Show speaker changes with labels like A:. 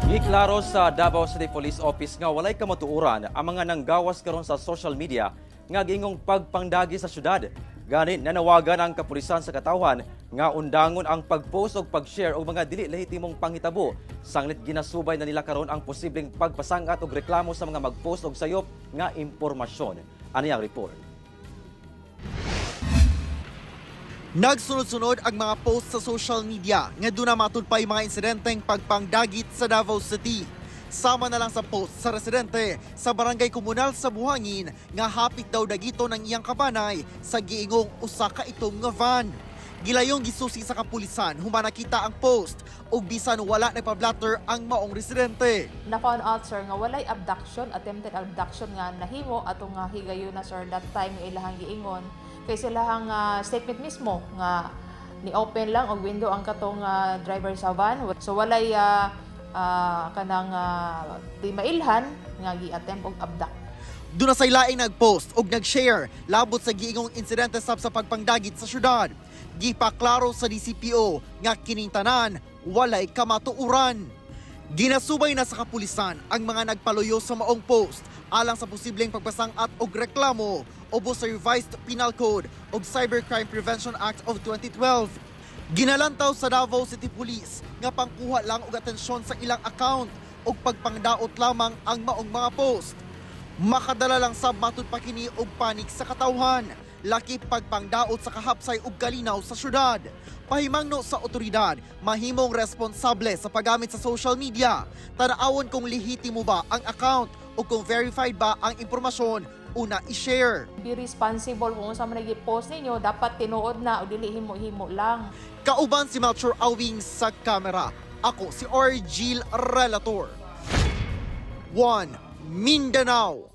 A: Giklaro sa Davao City Police Office nga walay kamatuoran ang mga nanggawas karon sa social media nga giingong pagpangdagi sa syudad. Gani nanawagan ang kapulisan sa katawhan nga undangon ang pag-post o pag-share og mga dili lehitimong panghitabo. Sanglit ginasubay na nila karon ang posibleng pagpasangat og reklamo sa mga mag-post og sayop nga impormasyon. Ani ang report.
B: Nagsunod-sunod ang mga post sa social media nga doon na matulpay mga insidenteng pagpangdagit sa Davao City. Sama na lang sa post sa residente sa barangay komunal sa Buhangin nga hapit daw dagito ng iyang kabanay sa giingong usa ka itong nga van. Gilayong gisusi sa kapulisan human nakita ang post ug bisan wala nagpa-blatter ang maong residente.
C: Na-found out, sir, nga walay abduction, attempted abduction nga nahimo atong nga higayon na, sir, that time nga ilahang giingon. Kay silahang statement mismo nga ni-open lang og window ang katong driver sa van. So walay kanang di mailhan nga gi-attempt og abduct.
B: Doon na say laing nag-post ug nag-share labot sa giingong insidente sab sa pagpangdagit sa syudad. Gipaklaro sa DCPO nga kining tanan walay kamatuoran. Ginasubay na sa kapulisan ang mga nagpaluyo sa maong post alang sa posibleng pagpasangat og reklamo ubos sa Revised Penal Code ug Cybercrime Prevention Act of 2012. Ginalantaw sa Davao City Police nga pangkuha lang og atensyon sa ilang account ug pagpangdaot lamang ang maong mga post. Makadala lang sab matud pa kini og panik sa katawhan. Laki pagpangdaot sa kahapsay ug kalinaw sa syudad. Pahimangno sa otoridad, mahimong responsable sa paggamit sa social media. Tanaawon kung lehitimo ba ang account o kung verified ba ang impormasyon una i-share.
C: Be responsible kung sa man gi-post ninyo, dapat tinuod na o dili himo-himo lang.
B: Kauban si Melchor Awing sa kamera. Ako si Orgil Relator. 1 Mindanao.